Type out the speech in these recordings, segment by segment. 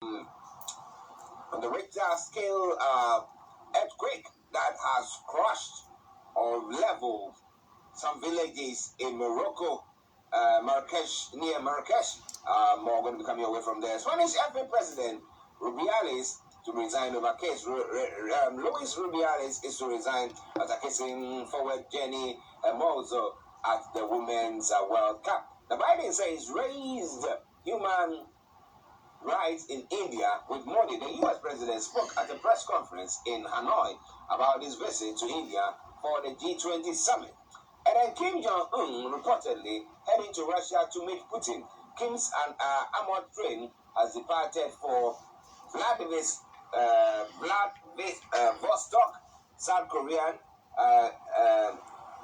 on the Richter scale earthquake that has crushed or leveled some villages in Morocco, Marrakesh, near Marrakesh. More going to be coming away from there. Spanish FA President Rubiales to resign over case. Luis Rubiales is to resign after kissing forward Jenny Mozo at the Women's World Cup. The Biden says raised human rights in India with Modi. The U.S. president spoke at a press conference in Hanoi about his visit to India for the G20 summit. And then Kim Jong-un reportedly heading to Russia to meet Putin. Kim's armored train has departed for Vladivostok, South Korean.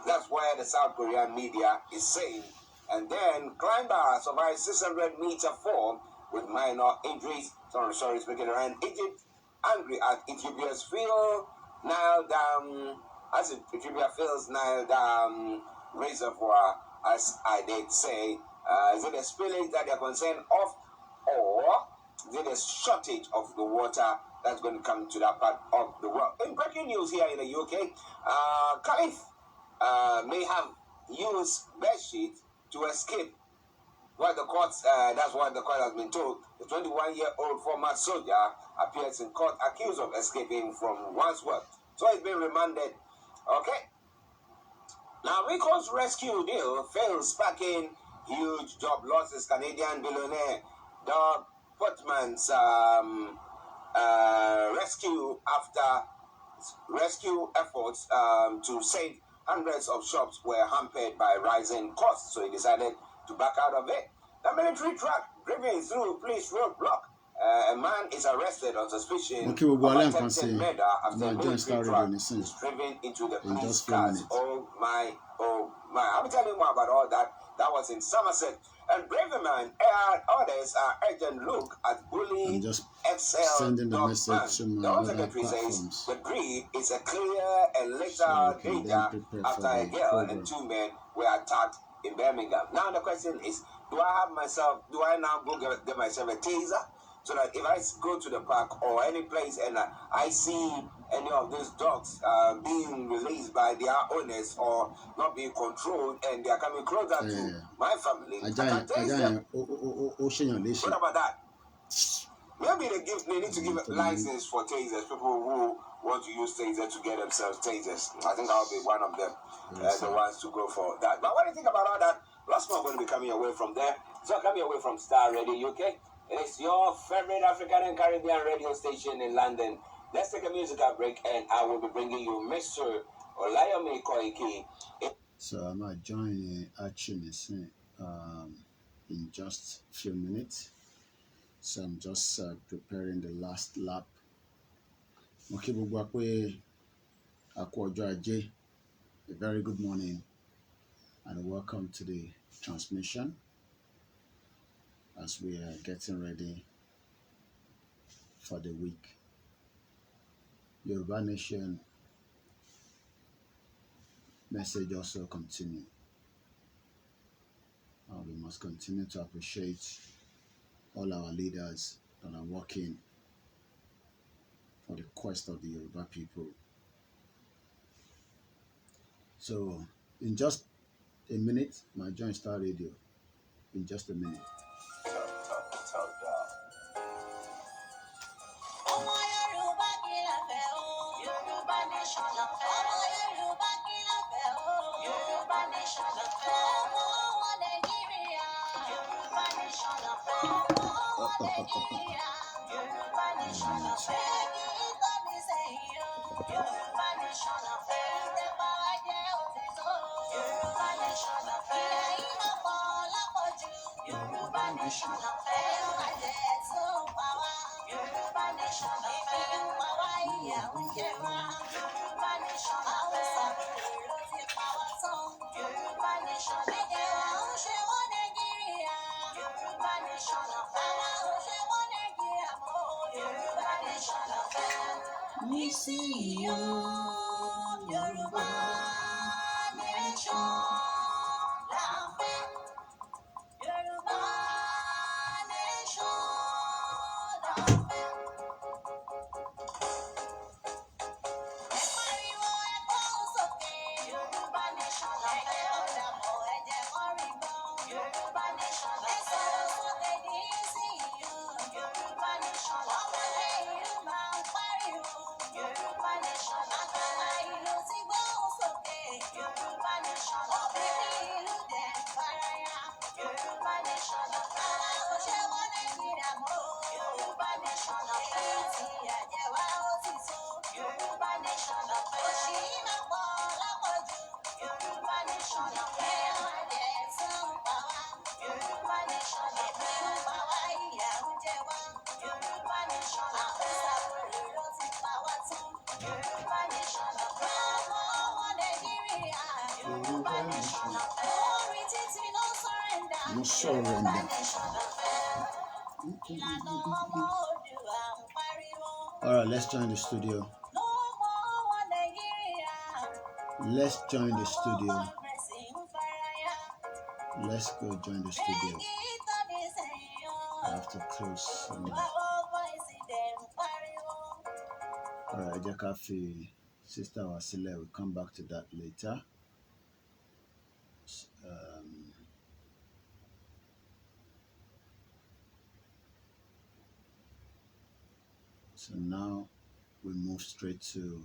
That's where the South Korean media is saying. And then climber survived 600-meter fall with minor injuries. Sorry, speaking around Egypt, angry at Ethiopia's Nile Dam, as Ethiopia fills Nile Dam reservoir, as I did say. Is it a spillage that they're concerned of, or is it a shortage of the water that's going to come to that part of the world? In breaking news here in the UK, Caliph may have used bedsheet to escape. That's what the court has been told. The 21-year-old former soldier appears in court accused of escaping from Wandsworth. So he's been remanded. Okay. Now, Rico's rescue deal fails, sparking huge job losses. Canadian billionaire Doug Portman's rescue efforts to save hundreds of shops were hampered by rising costs, so he decided to back out of it. The military truck driven through police roadblock. A man is arrested on suspicion of attempted murder after a military truck is driven into the police cars. Oh my. I'll tell you more about all that. That was in Somerset. And Braverman aired orders urgent look at bully XL dog man. The Home Secretary says the breed is a clear and lethal danger after a girl and two men were attacked in Birmingham. Now the question is, do I now go get myself a taser? So that if I go to the park or any place and I see any of these dogs being released by their owners or not being controlled and they are coming closer to my family, I can tase them. What about that? Maybe they need to give a license for tasers, people who want to use tasers to get themselves tasers. I think I'll be one of them, the ones to go for that. But what do you think about all that? Lots more going to be coming away from there. So coming away from Starr Radio UK. It's your favorite African and Caribbean radio station in London. Let's take a musical break and I will be bringing you Mr. Olayomi Koiki. So I might join Archie in just a few minutes. So I'm just preparing the last lap. A very good morning and welcome to the transmission as we are getting ready for the week. Yoruba Nation message also continue. We must continue to appreciate all our leaders that are working for the quest of the Yoruba people. So in just a minute, my join Starr Radio. In just a minute. No surrender. All right, let's join the studio. Let's join the studio. Let's go join the studio. I have to close. All right, Jakafi, Sister Wasile, we'll come back to that later. So now we move straight to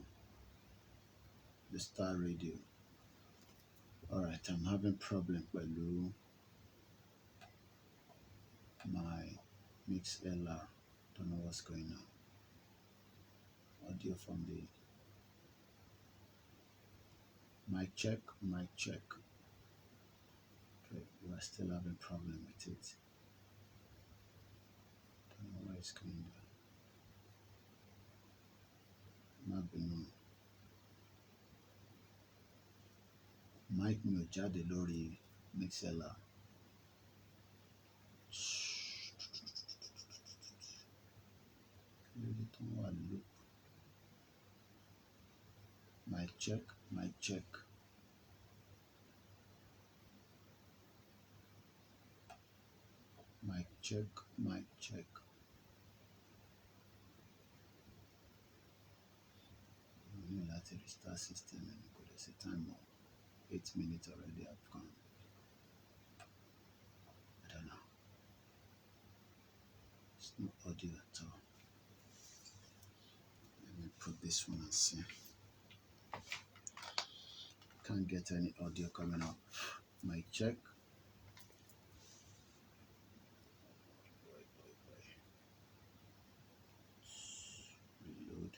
the Starr Radio. All right, I'm having problem with my mix LR. Don't know what's going on. Audio from the mic check. Okay, we are still having problem with it. Don't know why it's going on. Not be known. Mic mi ò jáde lórí mix LR. Lórí tó wà loop. Mic check. Mic check. We need to restart system and go to the time of 8 minutes already have gone. I don't know. It's no audio at all. Let me put this one and see. Can't get any audio coming up. Mic check. Reload.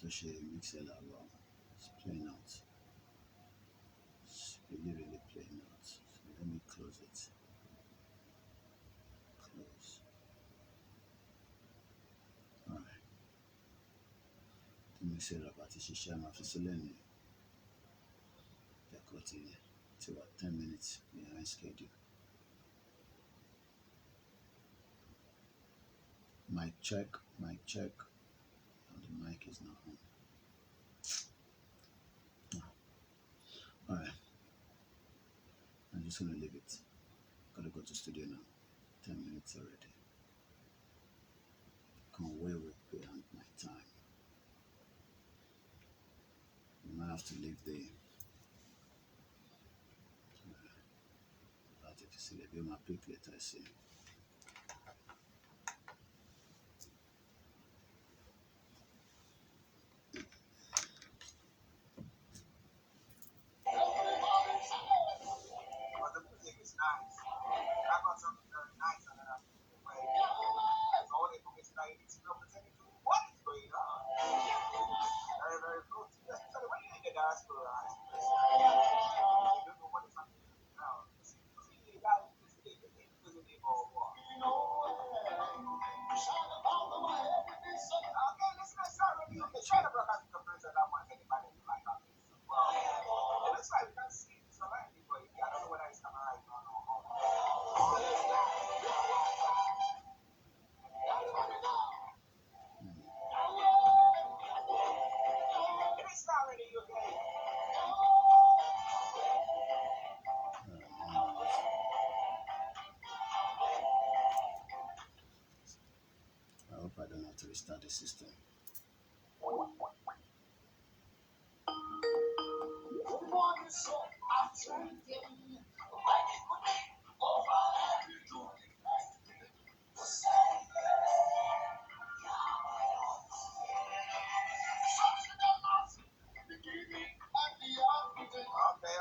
To share mix LR wrong. It's playing out. It's really playing out. So let me close it. Close. Alright. The mix LR about to share my facility. They're cutting it to about 10 minutes behind schedule. Mic check. And the mic is not on. Alright. I'm just gonna leave it. Gotta go to studio now. 10 minutes already. Come way behind my time. We might have to leave the facility. My pick later, I see. I hope I don't have to restart the system.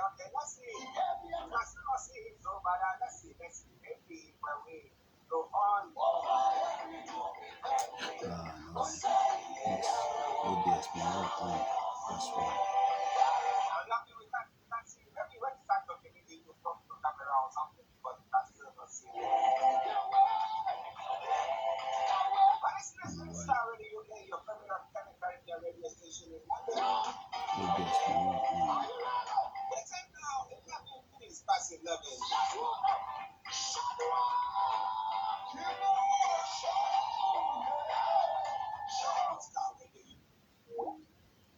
Okay, let's see. Go on. No. Yes. OBS, my work on. That's why. OBS, my work on.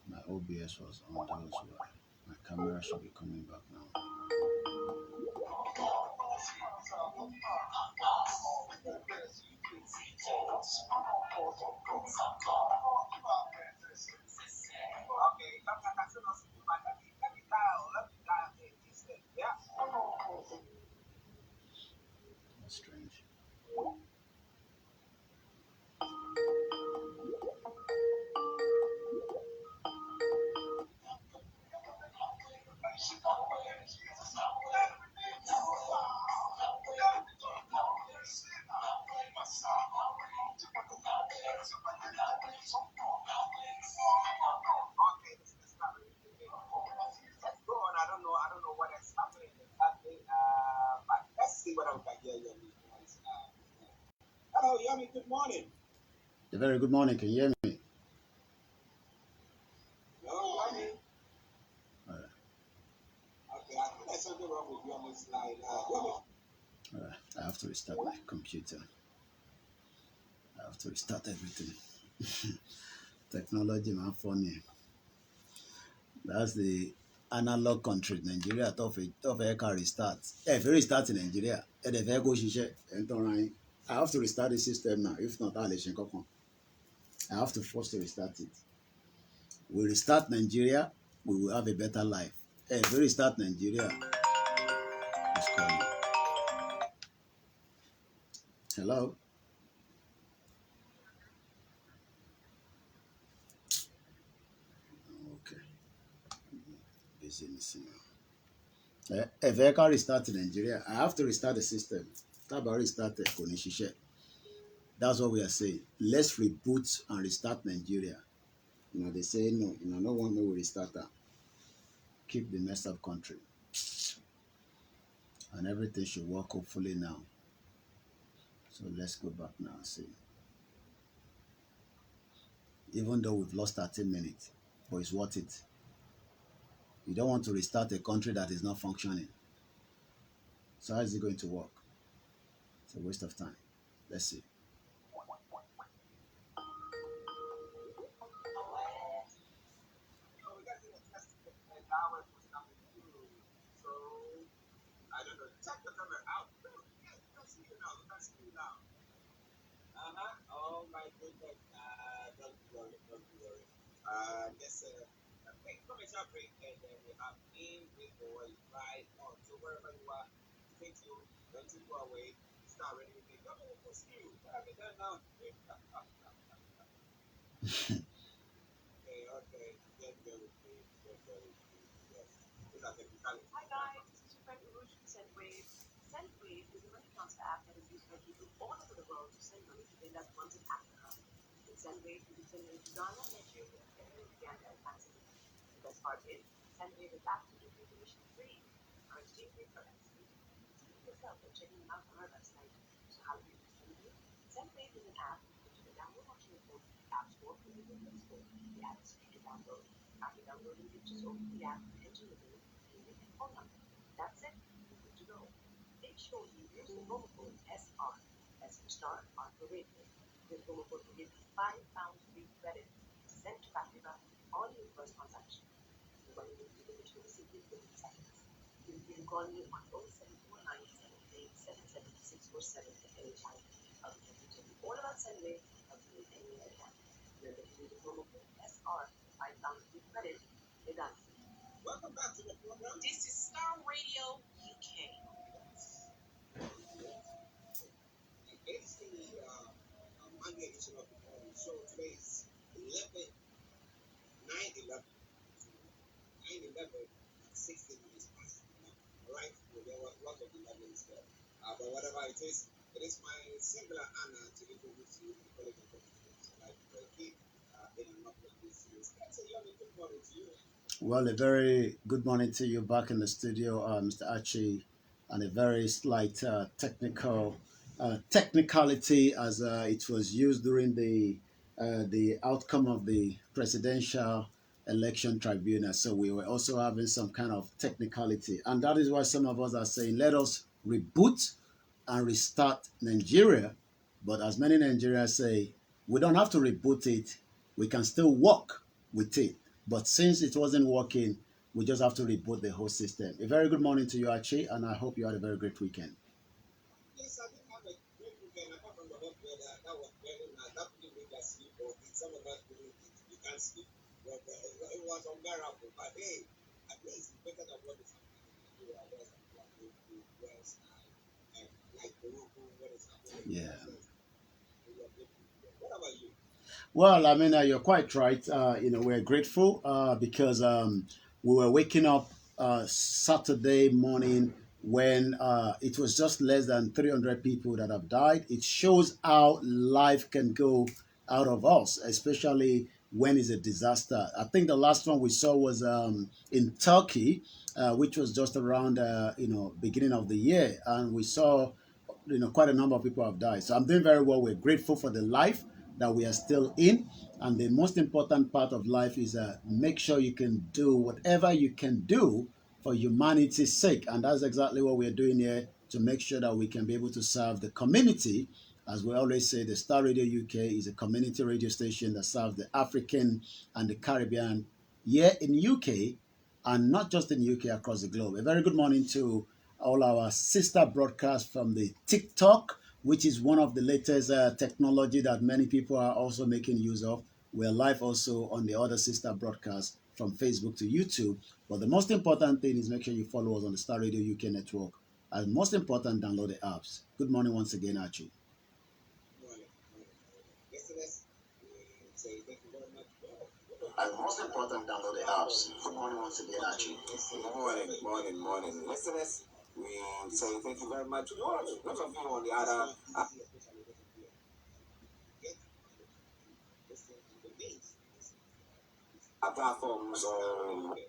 My OBS was on. That was why. My camera should be coming back now. That's strange. I don't know what is happening exactly, but let's see what I can hear you. Hello, Yummy, good morning. A very good morning. Can you hear me? Hello, Yummy. All right. Okay, I think there's something wrong with Yummy's line. Yummy. All right. I have to restart my computer. I have to restart everything. Technology, man, funny. That's the analog country, Nigeria. Tough can restart. If you restart in Nigeria, and if you go shisha, I have to restart the system now. If not, I have to force to restart it. We restart Nigeria, we will have a better life. If you restart Nigeria, it's coming. Hello? Okay. Busy missing now. If I can restart in Nigeria, I have to restart the system. Taba restarted, kò ní ṣiṣẹ́. That's what we are saying. Let's reboot and restart Nigeria. They say no. No one will restart that. Keep the messed up country. And everything should work hopefully now. So let's go back now and see. Even though we've lost 13 minutes, but it's worth it. You don't want to restart a country that is not functioning. So how is it going to work? It's a waste of time. Let's see. I don't know. Check the camera out. Yeah, we can see you now. We can see you now. Oh my goodness. Don't worry. Don't worry. There's a quick commercial break, and then we have in with boy right on. So wherever you are, stay tuned. Don't you go away. Start ready with me. Come on, we'll see you. What have you done now? Okay. Get there with me. Get there with me. Yes. These are technicalities. Hi guys, this is your friend Urush from Sendwave. Sendwave is a money transfer app that is used by people all over the world to send money to their loved ones in Africa. With Sendwave, you can send money to Ghana, Nigeria, Kenya, Uganda, and Tanzania. The best part is, Sendwave is absolutely commission free. Our exchange rate currency. See for yourself by checking them out on our website. So how do you use Sendwave? Sendwave is an app which you can download onto your phone from the App Store or Google Play Store. The app is free to download. After downloading it, just open the app and enter your name, email, and phone number. That's it. You're good to go. Make sure you use the promo code SR, as for Starr, R for radio. This promo code will give you £5 free credit sent to Africa on your first transaction. So when you do it, you will receive it within seconds. You can call me on 07497877647 at any time. I'll be happy to tell you all about Sendwave. I'll do it any way I can. Remember to use the promo code SR for £5 free credit. You're done. Welcome back to the program. This is Starr Radio UK. It's the Monday edition of the morning show. Today is 9/11. 9/11 at 16 minutes past. All right, well, there was lots of 11s there. But whatever it is, It is my singular honor to introduce you to the College of Communication. Like Frankie, in an upload this series. Let's say, good morning to you. Well, a very good morning to you back in the studio, Mr. Archie, and a very slight technicality as it was used during the outcome of the presidential election tribunal. So we were also having some kind of technicality, and that is why some of us are saying, let us reboot and restart Nigeria. But as many Nigerians say, we don't have to reboot it. We can still work with it. But since it wasn't working, we just have to reboot the whole system. A very good morning to you, Archie, and I hope you had a very great weekend. Yes, I did have a great weekend. Apart from the hot weather, that was very nice. That didn't make us sleep, or did some of us couldn't eat. You can't sleep. But it was unbearable. But hey, at least it's better than what is happening in Nigeria, what is happening in the West, and like Morocco, what is happening in the Yeah. West. What about you? Well, I mean, you're quite right. We're grateful because we were waking up Saturday morning when it was just less than 300 people that have died. It shows how life can go out of us, especially when it's a disaster. I think the last one we saw was in Turkey, which was just around beginning of the year, and we saw quite a number of people have died. So I'm doing very well. We're grateful for the life that we are still in. And the most important part of life is make sure you can do whatever you can do for humanity's sake. And that's exactly what we're doing here to make sure that we can be able to serve the community. As we always say, the Star Radio UK is a community radio station that serves the African and the Caribbean here in UK, and not just in UK, across the globe. A very good morning to all our sister broadcasts from the TikTok, which is one of the latest technology that many people are also making use of. We're live also on the other sister broadcasts from Facebook to YouTube. But the most important thing is make sure you follow us on the Star Radio UK network. And most important, download the apps. Good morning once again, Archie. Listeners, say thank you very much. And most important, download the apps. Good morning once again, Archie. Morning. Listeners, we say thank you very much. Those of you on the other platforms or the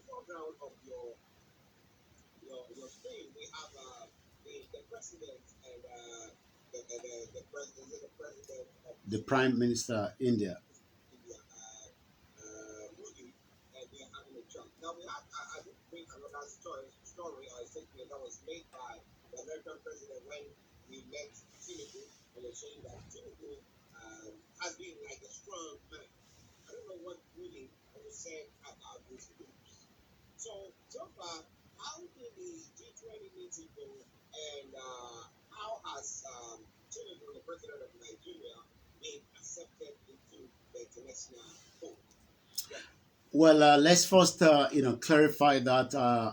foreground of your screen, we have the president and the president, the president of The Prime Minister, India. India, Modi, and we are having a jump. Now I did bring another story or a statement that was made by the American president when he met Tinubu, and was saying that Tinubu has been like a strong man. I don't know what really was said about these groups. So far, how did the G20 meeting go, and how has Tinubu, the president of Nigeria, been accepted into the international fold? Well, let's first, clarify that,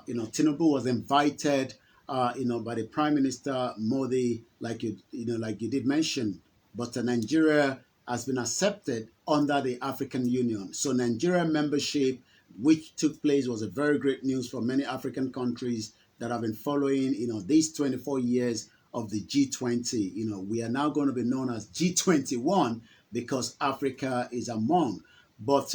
Tinubu was invited, by the Prime Minister Modi, like you did mention, but Nigeria has been accepted under the African Union. So Nigeria membership, which took place, was a very great news for many African countries that have been following, these 24 years of the G20. We are now going to be known as G21 because Africa is among. But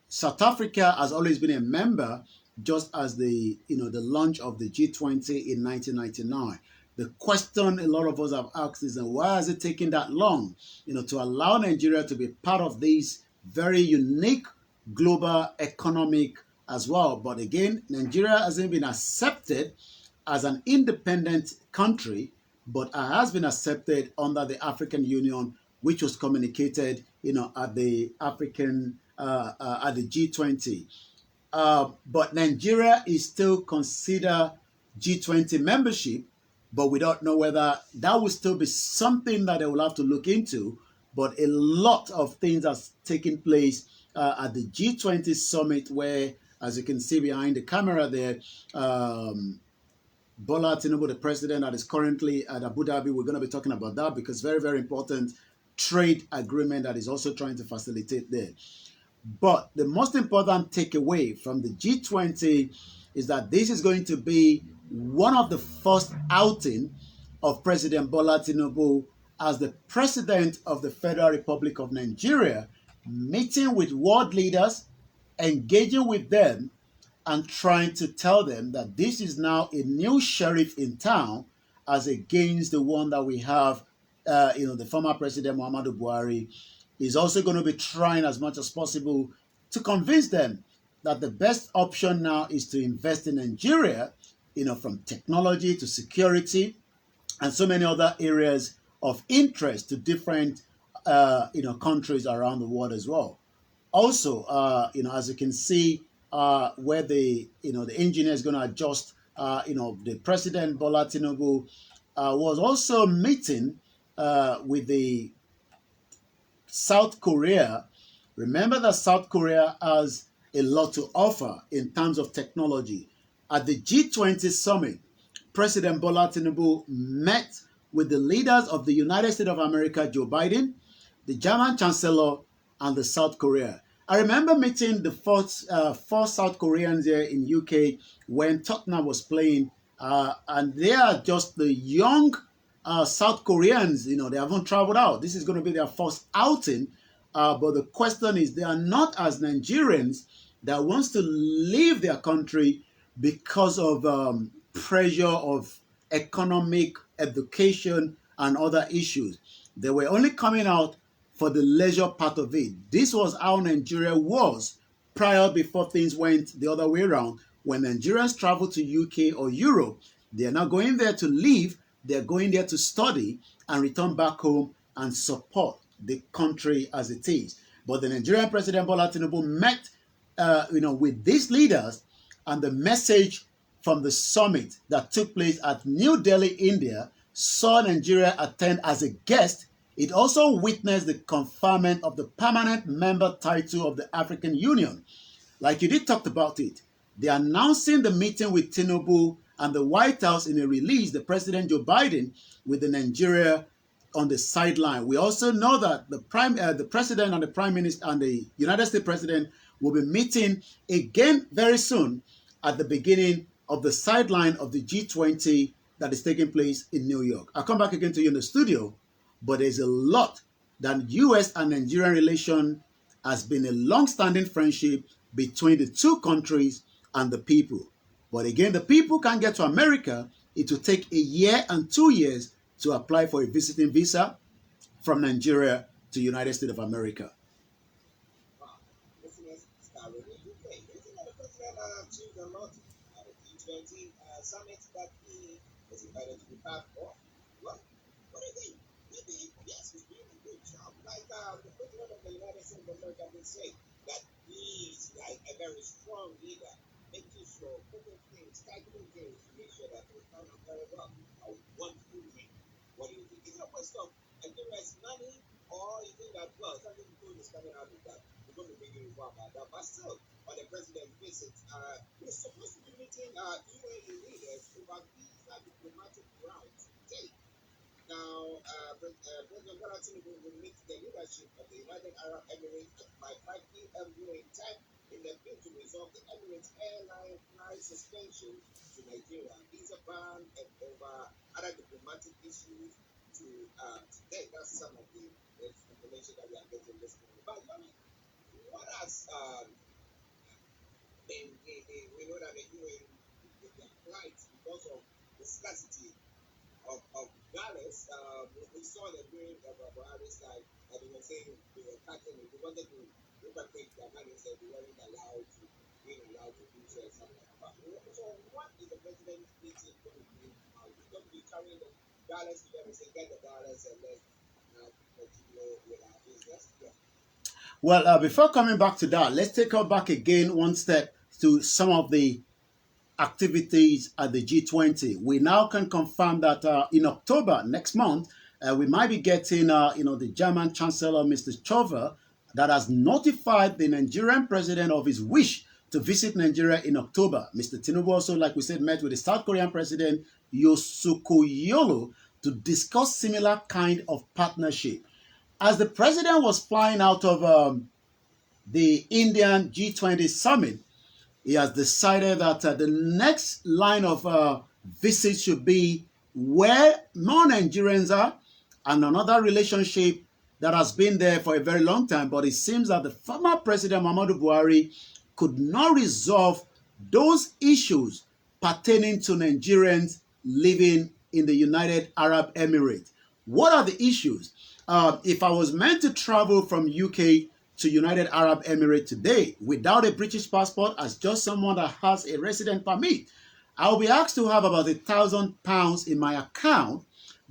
South Africa has always been a member, just as the launch of the G20 in 1999. The question a lot of us have asked is, why is it taking that long, to allow Nigeria to be part of this very unique global economic as well? But again, Nigeria hasn't been accepted as an independent country, but has been accepted under the African Union, which was communicated, at the at the G20. But Nigeria is still considered G20 membership, but we don't know whether that will still be something that they will have to look into. But a lot of things are taking place at the G20 summit, where, as you can see behind the camera there, Bola Tinubu, the president that is currently at Abu Dhabi, we're going to be talking about that because very, very important trade agreement that is also trying to facilitate there. But the most important takeaway from the G20 is that this is going to be one of the first outing of President Bola Tinubu as the President of the Federal Republic of Nigeria, meeting with world leaders, engaging with them, and trying to tell them that this is now a new sheriff in town as against the one that we have, the former President Muhammadu Buhari is also going to be trying as much as possible to convince them that the best option now is to invest in Nigeria, from technology to security and so many other areas of interest to different, countries around the world as well. Also, as you can see, where the engineer is going to adjust, the President Bola Tinubu was also meeting with the South Korea. Remember that South Korea has a lot to offer in terms of technology. At the G20 summit, President Bola Tinubu met with the leaders of the United States of America, Joe Biden, the German Chancellor, and the South Korea. I remember meeting the four South Koreans here in UK when Tottenham was playing, and they are just the young South Koreans. They haven't traveled out. This is going to be their first outing. But the question is, they are not as Nigerians that wants to leave their country because of pressure of economic, education, and other issues. They were only coming out for the leisure part of it. This was how Nigeria was prior, before things went the other way around. When Nigerians travel to UK or Europe, they are not going there to live, they're going there to study and return back home and support the country as it is. But the Nigerian President Bola Tinubu met with these leaders, and the message from the summit that took place at New Delhi, India, saw Nigeria attend as a guest. It also witnessed the conferment of the permanent member title of the African Union. Like you did talk about it, they're announcing the meeting with Tinubu and the White House in a release, the President Joe Biden with the Nigeria on the sideline. We also know that the president and the prime minister and the United States president will be meeting again very soon at the beginning of the sideline of the G20 that is taking place in New York. I'll come back again to you in the studio, but there's a lot that U.S. and Nigerian relation has been a long-standing friendship between the two countries and the people. But again, the people can't get to America. It will take a year and 2 years to apply for a visiting visa from Nigeria to United States of America. Wow. Listeners, Starr in the UK. Isn't that the president achieved a lot at the G20 summit that he was invited to be part of? What do you think? Maybe, yes, he's doing a good job. Like the president of the United States of America did say that he's like a very strong leader, making sure, putting things, tightening things to make sure that we stand up very well. A wonderful thing. What do you think? Is it a question of Nigeria's money, or you think that, well, something good is coming out of that? We're going to bring you about that. But still, on the president's visit, we're supposed to be meeting UAE leaders over visa diplomatic routes today. Now, President Bola Tinubu will meet the leadership of the United Arab Emirates by 5 p.m. UAE time in the bid to resolve the Emirates airline flight suspension to Nigeria, visa ban, and over other diplomatic issues to today. That's some of the information that we are getting this morning. But what has we know that the UAE with their flights because of the scarcity of dollars. We saw the during Buhari's time that they were saying they were cutting it. They wanted to repatriate their money, so they weren't being allowed to do so and something like that. So what is the president's meeting going to be? He's going to be carrying the dollars to them and say, get the dollars and let's continue with our business. Yeah. Well, before coming back to that, let's take us back again one step to some of the activities at the G20. We now can confirm that in October next month, we might be getting, the German Chancellor, Mr. Chover, that has notified the Nigerian president of his wish to visit Nigeria in October. Mr. Tinubu also, like we said, met with the South Korean president, Yosuko Yolo, to discuss similar kind of partnership. As the president was flying out of the Indian G20 summit, he has decided that the next line of visit should be where non-Nigerians are, and another relationship that has been there for a very long time, but it seems that the former President Muhammadu Buhari could not resolve those issues pertaining to Nigerians living in the United Arab Emirates. What are the issues? If I was meant to travel from UK to United Arab Emirates today without a British passport, as just someone that has a resident permit, I'll be asked to have about £1,000 in my account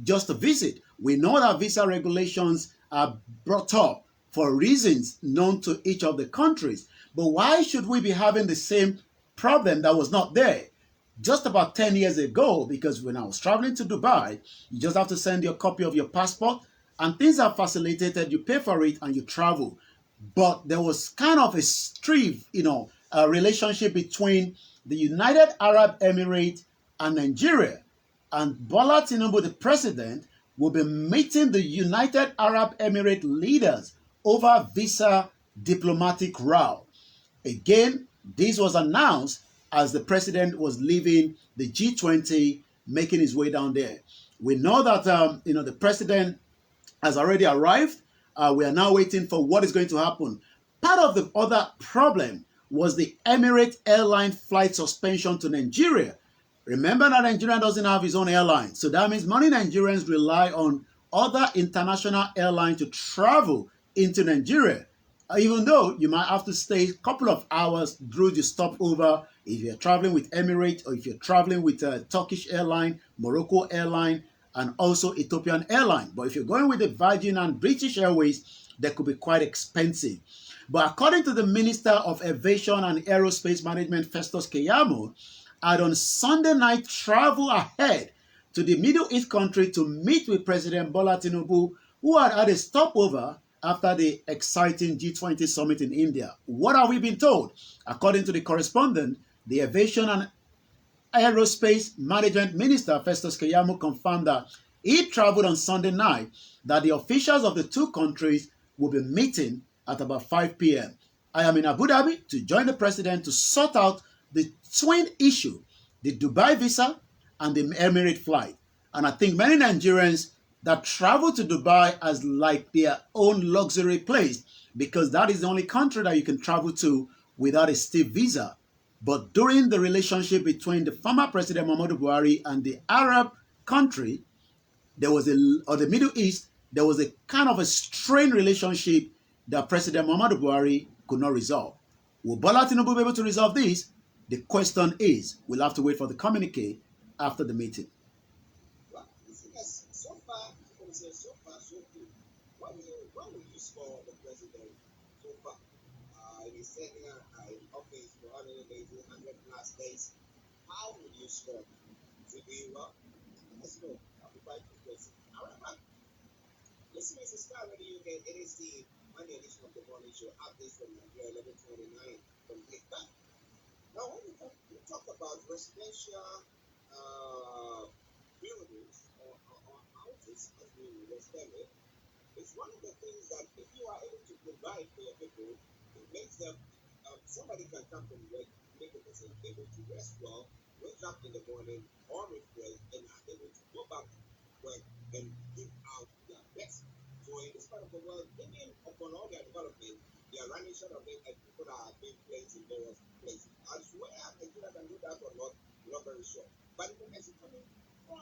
just to visit. We know that visa regulations are brought up for reasons known to each of the countries. But why should we be having the same problem that was not there just about 10 years ago? Because when I was traveling to Dubai, you just have to send your copy of your passport and things are facilitated. You pay for it and you travel. But there was kind of a strive, a relationship between the United Arab Emirates and Nigeria. And Bola Tinubu, the president, will be meeting the United Arab Emirates leaders over visa diplomatic route. Again, this was announced as the president was leaving the G20, making his way down there. We know that the president has already arrived. We are now waiting for what is going to happen. Part of the other problem was the Emirates airline flight suspension to Nigeria. Remember that Nigeria doesn't have its own airline. So that means many Nigerians rely on other international airlines to travel into Nigeria. Even though you might have to stay a couple of hours through the stopover if you're traveling with Emirates or if you're traveling with Turkish airline, Morocco airline, and also Ethiopian airline. But if you're going with the Virgin and British Airways, that could be quite expensive. But according to the Minister of Aviation and Aerospace Management, Festus Keyamo, had on Sunday night traveled ahead to the Middle East country to meet with President Bola Tinubu, who had a stopover after the exciting G20 summit in India. What are we being told? According to the correspondent, the Aviation and Aerospace Management Minister Festus Keyamo confirmed that he traveled on Sunday night, that the officials of the two countries will be meeting at about 5 p.m. I am in Abu Dhabi to join the president to sort out the twin issue, the Dubai visa and the Emirate flight. And I think many Nigerians that travel to Dubai as like their own luxury place, because that is the only country that you can travel to without a stiff visa. But during the relationship between the former President Muhammadu Buhari and the Arab country, or the Middle East, there was a kind of a strained relationship that President Muhammadu Buhari could not resolve. Will Bola Tinubu be able to resolve this? The question is, we'll have to wait for the communique after the meeting. Well, so far, so good. What will you score the president so far? He's sitting in office for 100 days, 100 plus days. How will you score? To be well? Let's go. I'll be quite interested. However, listen, this is Starr Radio UK. It is the Monday edition of the morning show. Updates from Nigeria, 11:29 from Big Bang. Now, when we talk about residential buildings or houses, as we understand it, it's one of the things that if you are able to provide for your people, it makes them, somebody can come from work, make a person able to rest well, wake up in the morning, or refresh, and are able to go back to work and give out their best. So in this part of the world, even upon all their development, they are running short of it, and people are being placed in various places. I swear Nigeria can do that or not, we're not very sure. But the message coming from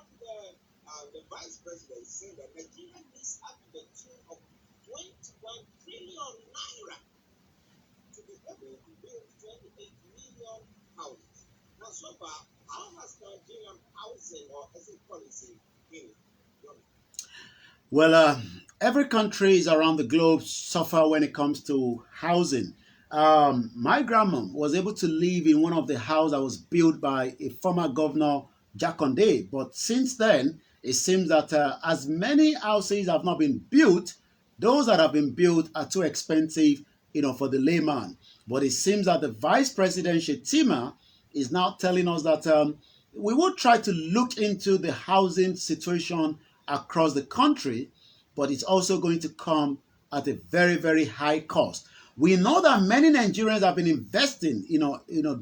the vice president saying that Nigeria needs up to the tune of 21 trillion naira to be able to build 28 million houses. Now, so far, how has Nigerian housing or asset policy been? Well, every countries around the globe suffer when it comes to housing. My grandma was able to live in one of the houses that was built by a former governor, Jaconde. But since then, it seems that as many houses have not been built, those that have been built are too expensive, for the layman. But it seems that the Vice President Shetima is now telling us that we will try to look into the housing situation across the country, but it's also going to come at a very, very high cost. We know that many Nigerians have been investing,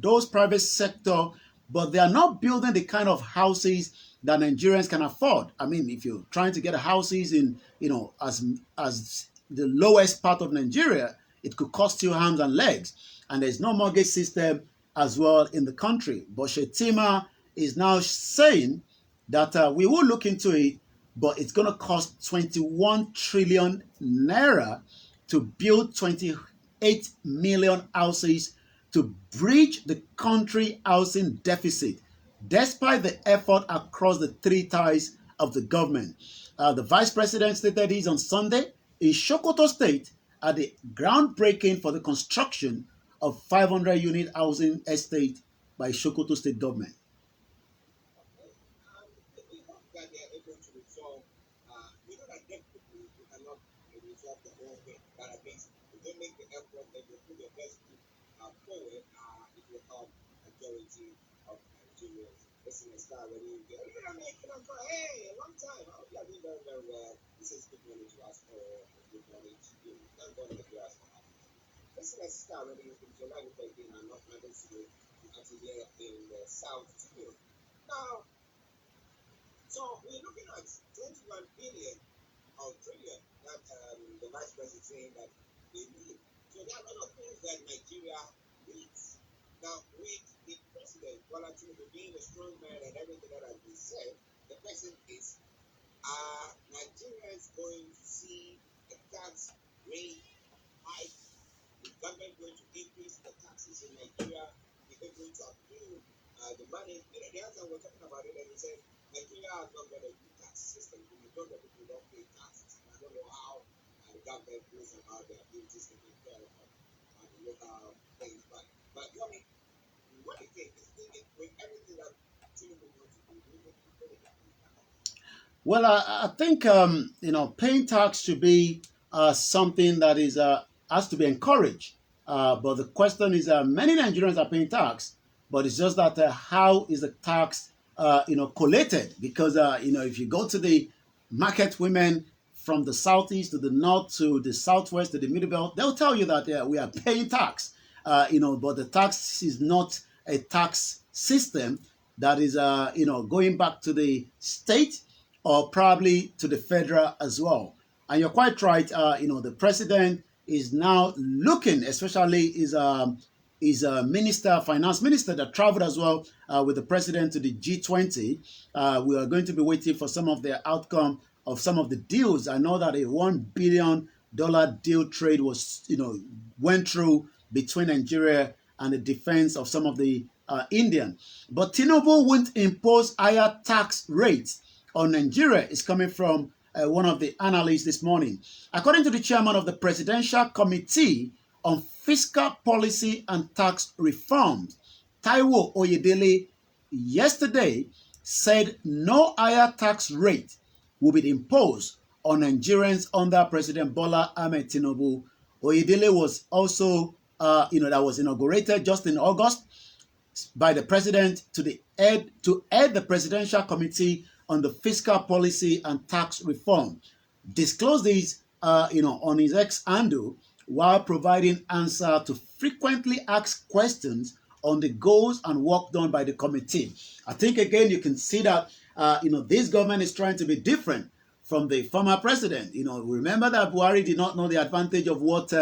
those private sector but they are not building the kind of houses that Nigerians can afford. I mean, if you're trying to get houses in, as the lowest part of Nigeria, it could cost you arms and legs. And there's no mortgage system as well in the country. But Shetima is now saying that we will look into it, but it's going to cost 21 trillion naira to build 28 million houses to bridge the country housing deficit, despite the effort across the three ties of the government. The vice president stated this on Sunday in Sokoto State at the groundbreaking for the construction of 500-unit housing estate by Sokoto State government. We hope that they are able to resolve. We know that definitely we cannot resolve the whole thing, but at least if they make the effort and they put their best foot forward, it will help majority of Nigerians. Listen, Starr, when you get, I mean, hey, a long time. I hope you are doing very, very well. This is good money to us all. Good money to you. Thank God that you are so happy. Listen, Starr, when you get your life again, I'm not going to see you until here in the South too. Now, so we're looking at 21 billion or trillion that the vice president saying that they need. So there are a lot of things that Nigeria needs. Now, with the president, Bola Tinubu being a strong man and everything that has been said, the question is, are Nigerians going to see a tax rate hike? Is government going to increase the taxes in Nigeria? Is they going to approve the money? You know, the other time we're talking about it, and he said Nigeria has not got a good tax system. The majority of people don't pay taxes. I don't know how the government goes about their abilities to take care of the local things. But I mean, what do you think? With everything that Tinubu wants to do, do you think he's going to get it? Well, I think paying tax should be something that is has to be encouraged. But the question is, many Nigerians are paying tax, but it's just that how is the tax collated? Because if you go to the market women from the southeast to the north to the southwest to the middle belt, they'll tell you that we are paying tax. But the tax is not a tax system that is going back to the state or probably to the federal as well. And you're quite right. The president is now looking, especially is a minister, finance minister that traveled as well with the president to the G20. We are going to be waiting for some of the outcome of some of the deals. I know that a $1 billion deal trade was, went through between Nigeria and the defense of some of the Indian. But Tinubu won't impose higher tax rates on Nigeria is coming from one of the analysts this morning. According to the chairman of the Presidential Committee on Fiscal Policy and Tax Reforms, Taiwo Oyedele, yesterday said no higher tax rate will be imposed on Nigerians under President Bola Ahmed Tinubu. Oyedele was also, that was inaugurated just in August by the president to head the Presidential Committee on the Fiscal Policy and Tax Reform. Disclosed this, on his X handle while providing answer to frequently asked questions on the goals and work done by the committee. I think again you can see that this government is trying to be different from the former president. Remember that Buhari did not know the advantage of what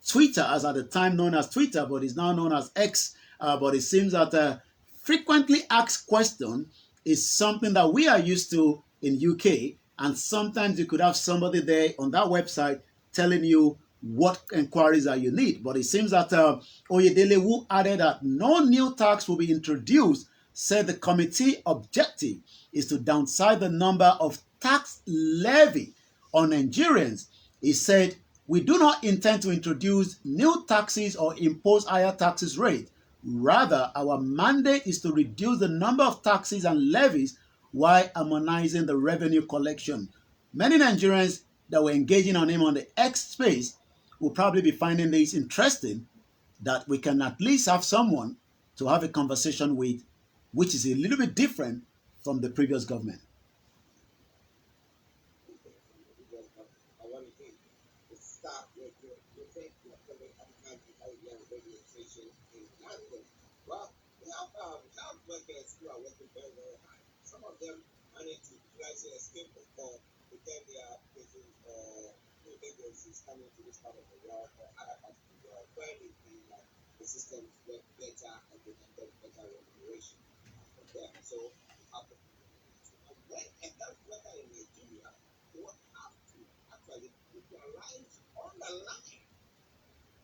Twitter, as at the time known as Twitter, but is now known as X. But it seems that frequently asked question is something that we are used to in UK, and sometimes you could have somebody there on that website telling you what inquiries that you need. But it seems that Oyedele, who added that no new tax will be introduced, said the committee objective is to downsize the number of tax levy on Nigerians. He said, we do not intend to introduce new taxes or impose higher taxes rate. Rather, our mandate is to reduce the number of taxes and levies while harmonizing the revenue collection. Many Nigerians that were engaging on him on the X space will probably be finding this interesting, that we can at least have someone to have a conversation with, which is a little bit different from the previous government. I want to think start with your think you're coming at the radio station in London. Well, we have workers who are working very, very hard. Some of them manage to utilize their escape or pretend they are facing agencies coming to this part of the world or other parts of the world where they feel like the systems work better and they can get better remuneration from them. So you have to, and when a health worker in Nigeria will have to actually put their lives on the line.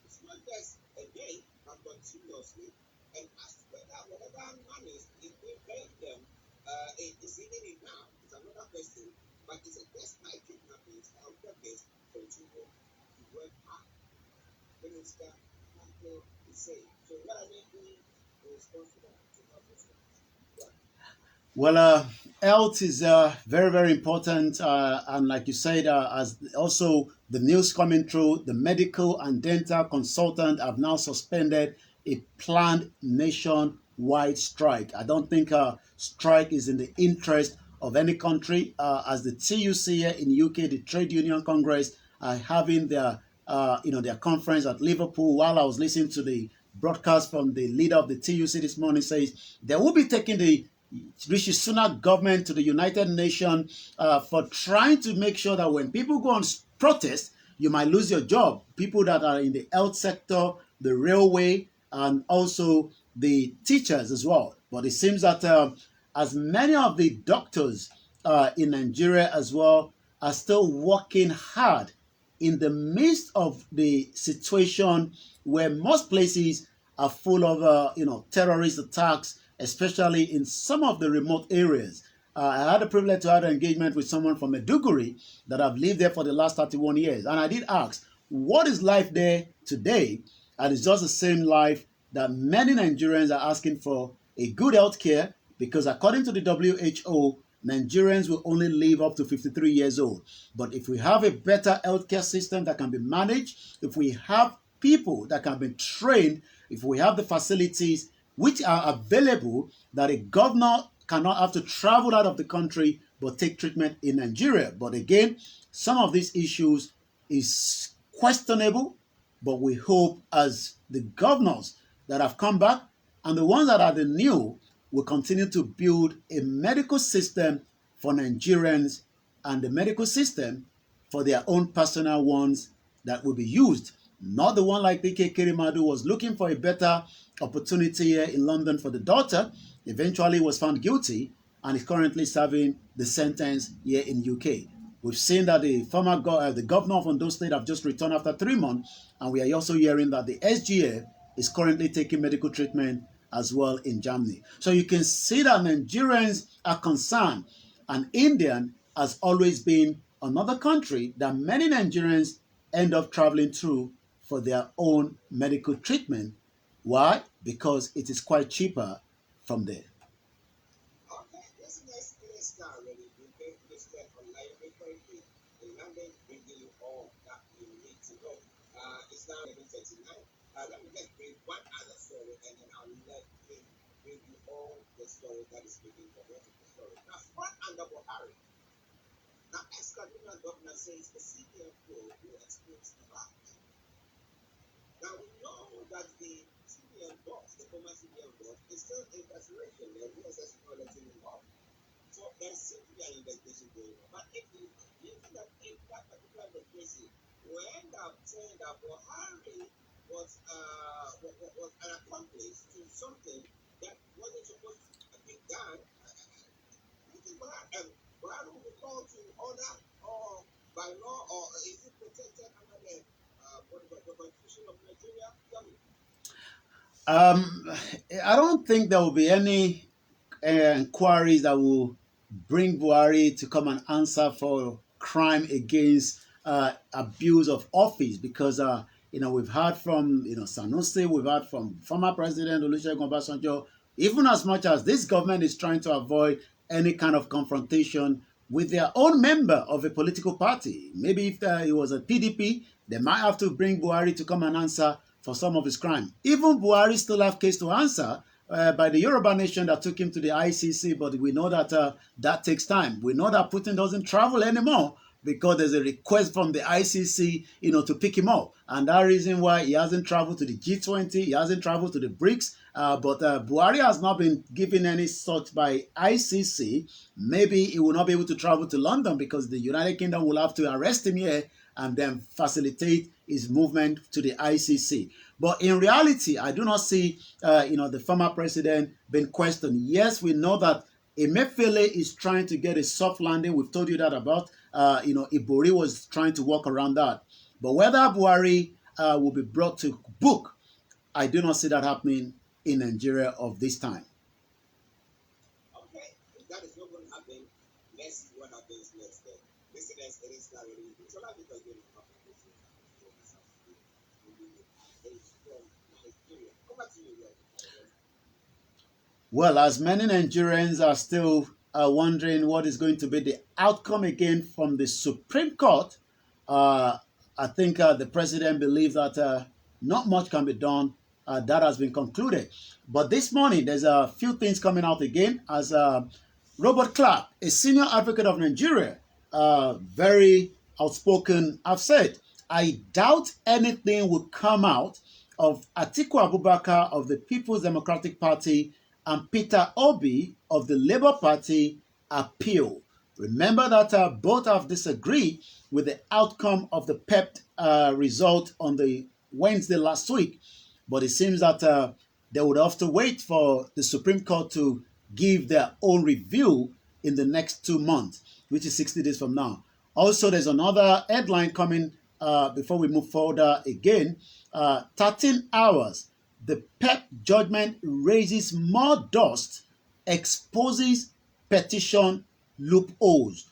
It's not just a day, but continuously, and ask whether whatever money is being paid them is even enough. It's another question, but it's a despite kidnappings, our workers continue to work hard. Minister Michael is saying. So what are they doing in response to that? To help us? Well, health is very, very important. And like you said, as also the news coming through, the medical and dental consultant have now suspended a planned nationwide strike. I don't think strike is in the interest of any country. As the TUC here in UK, the Trade Union Congress, are having their their conference at Liverpool. While I was listening to the broadcast from the leader of the TUC this morning, says they will be taking the Rishi Sunak government to the United Nations for trying to make sure that when people go on protest, you might lose your job. People that are in the health sector, the railway, and also the teachers as well. But it seems that as many of the doctors in Nigeria as well are still working hard in the midst of the situation where most places are full of terrorist attacks, especially in some of the remote areas. I had the privilege to have an engagement with someone from Maiduguri that I've lived there for the last 31 years. And I did ask, what is life there today? And it's just the same life that many Nigerians are asking for, a good health care, because according to the WHO, Nigerians will only live up to 53 years old. But if we have a better healthcare system that can be managed, if we have people that can be trained, if we have the facilities which are available, that a governor cannot have to travel out of the country but take treatment in Nigeria. But again, some of these issues is questionable, but we hope as the governors that have come back and the ones that are the new will continue to build a medical system for Nigerians and the medical system for their own personal ones that will be used. Not the one like PK Kirimadu was looking for a better opportunity here in London for the daughter, eventually was found guilty and is currently serving the sentence here in UK. We've seen that the the governor of Ondo State have just returned after 3 months, and we are also hearing that the SGA is currently taking medical treatment as well in Germany. So you can see that Nigerians are concerned, and India has always been another country that many Nigerians end up traveling through for their own medical treatment. Why? Because it is quite cheaper from there. Okay, this next Starr really will be listed online frequently in London, bringing you all that you need to know. It's now 11:39. Let me just bring one other story and then I'll let him bring you all the story that is speaking for most of the story. Now, front under Buhari. Now, ex-Kaduna governor says the CBN will expose the back. Now, we know that the CBN boss, the former CBN boss, is still incarceration. The DSS is not letting him off. So there seems to be an investigation going on. But if you think that if that particular investigation will end up saying that Buhari was an accomplice to something that wasn't supposed to be done, I think Buhari will be called to order or by law, or is it protected under the Constitution of Nigeria? Tell me. I don't think there will be any inquiries that will bring Buhari to come and answer for crime against abuse of office, because we've heard from Sanusi, we've heard from former President Olusegun Obasanjo. Even as much as this government is trying to avoid any kind of confrontation with their own member of a political party, maybe if it was a PDP, they might have to bring Buhari to come and answer for some of his crime. Even Buhari still have case to answer by the Yoruba nation that took him to the ICC, but we know that that takes time. We know that Putin doesn't travel anymore because there's a request from the ICC, to pick him up. And that reason why he hasn't traveled to the G20, he hasn't traveled to the BRICS. But Buhari has not been given any such by ICC. Maybe he will not be able to travel to London because the United Kingdom will have to arrest him here and then facilitate his movement to the ICC. But in reality, I do not see, the former president being questioned. Yes, we know that Emefiele is trying to get a soft landing. We've told you that about. Ibori was trying to work around that. But whether Buhari will be brought to book, I do not see that happening in Nigeria of this time. Okay, if that is not going to happen, let's see what happens next. Listeners, it is not really. It's a lot because we're from Nigeria. Come back to you. Well, as many Nigerians are still wondering what is going to be the outcome again from the Supreme Court, I think the president believes that not much can be done. That has been concluded. But this morning, there's a few things coming out again as Robert Clark, a senior advocate of Nigeria, very outspoken, have said, I doubt anything will come out of Atiku Abubakar of the People's Democratic Party and Peter Obi of the Labour Party appeal. Remember that both have disagreed with the outcome of the PEP result on the Wednesday last week, but it seems that they would have to wait for the Supreme Court to give their own review in the next 2 months, which is 60 days from now. Also, there's another headline coming before we move forward again. 13 hours. The PEP judgment raises more dust, exposes petition loopholes.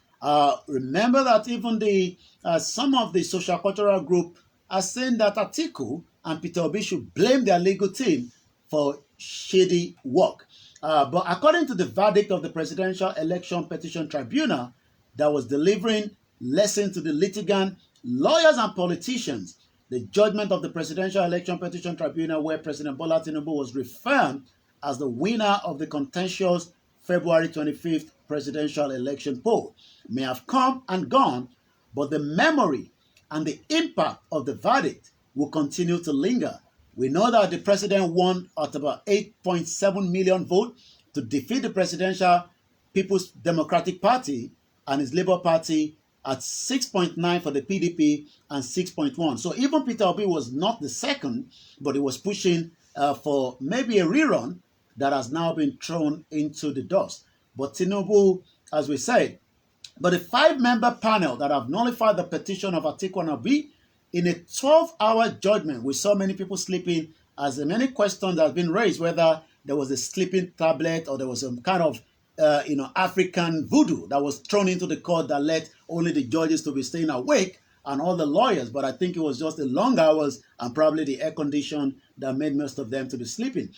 Remember that even the some of the social cultural group are saying that Atiku and Peter Obi should blame their legal team for shady work. But according to the verdict of the Presidential Election Petition Tribunal that was delivering lessons to the litigant, lawyers and politicians, the judgment of the Presidential Election Petition Tribunal, where President Bola Tinubu was reaffirmed as the winner of the contentious February 25th presidential election poll, may have come and gone, but the memory and the impact of the verdict will continue to linger. We know that the president won at about 8.7 million votes to defeat the Presidential People's Democratic Party and his Labour Party at 6.9 for the PDP and 6.1. So even Peter Obi was not the second, but he was pushing for maybe a rerun that has now been thrown into the dust. But Tinubu, as we said, but the 5-member panel that have nullified the petition of Atiku and Obi in a 12-hour judgment, we saw many people sleeping, as many questions have been raised, whether there was a sleeping tablet or there was some kind of African voodoo that was thrown into the court that led only the judges to be staying awake and all the lawyers. But I think it was just the long hours and probably the air condition that made most of them to be sleeping.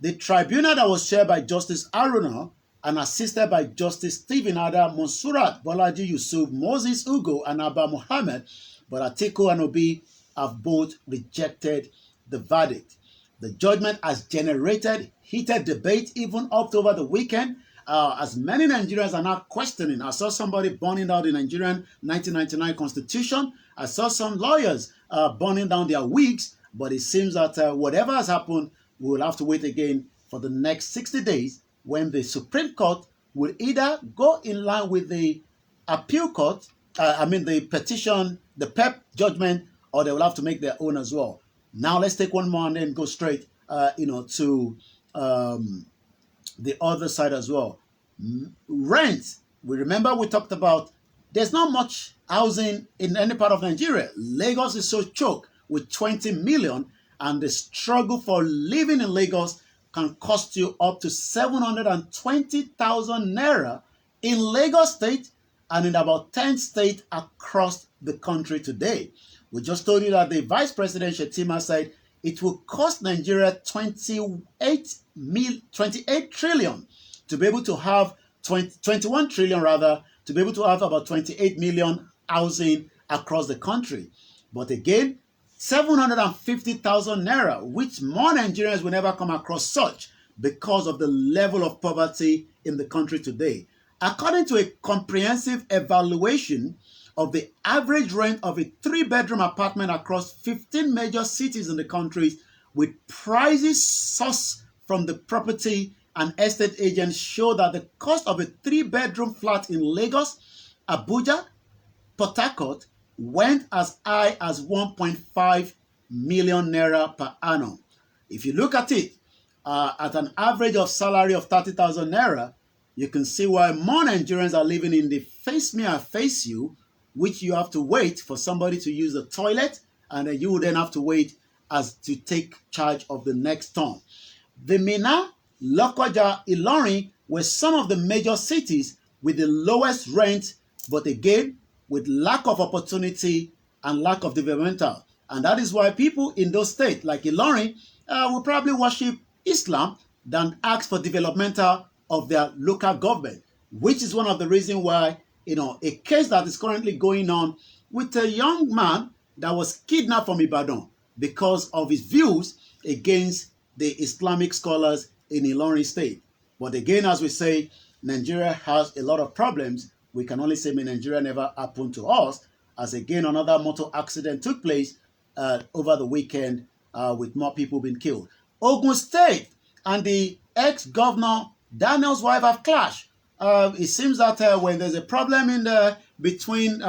The tribunal that was chaired by Justice Aruna and assisted by Justice Stephen Ada, Monsurat, Bolaji Yusuf, Moses Ugo, and Abba Mohammed, but Atiku and Obi have both rejected the verdict. The judgment has generated heated debate even up to over the weekend, as many Nigerians are now questioning. I saw somebody burning down the Nigerian 1999 constitution. I saw some lawyers burning down their wigs, but it seems that whatever has happened, we will have to wait again for the next 60 days when the Supreme Court will either go in line with the appeal court, the petition, the PEP judgment, or they will have to make their own as well. Now let's take one more and then go straight, to the other side as well. Rent. We remember we talked about there's not much housing in any part of Nigeria. Lagos is so choked with 20 million, and the struggle for living in Lagos can cost you up to 720,000 naira in Lagos State and in about 10 states across the country today. We just told you that the Vice President Shetima said it will cost Nigeria 28 trillion to be able to have 21 trillion rather, to be able to have about 28 million housing across the country. But again, 750,000 naira, which more Nigerians will never come across such because of the level of poverty in the country today. According to a comprehensive evaluation of the average rent of a 3-bedroom apartment across 15 major cities in the country, with prices sourced from the property and estate agents, show that the cost of a 3-bedroom flat in Lagos, Abuja, Port Harcourt went as high as 1.5 million naira per annum. If you look at it, at an average of salary of 30,000 naira, you can see why more Nigerians are living in the face me I face you, which you have to wait for somebody to use the toilet, and then you will then have to wait as to take charge of the next turn. The Minna, Lokoja, Ilorin were some of the major cities with the lowest rent, but again, with lack of opportunity and lack of developmental. And that is why people in those states, like Ilorin, will probably worship Islam than ask for developmental of their local government, which is one of the reasons why, a case that is currently going on with a young man that was kidnapped from Ibadan because of his views against the Islamic scholars in Ilorin State. But again, as we say, Nigeria has a lot of problems. We can only say, may Nigeria never happen to us, as again, another motor accident took place over the weekend with more people being killed. Ogun State and the ex-governor Daniel's wife have clashed. It seems that when there's a problem between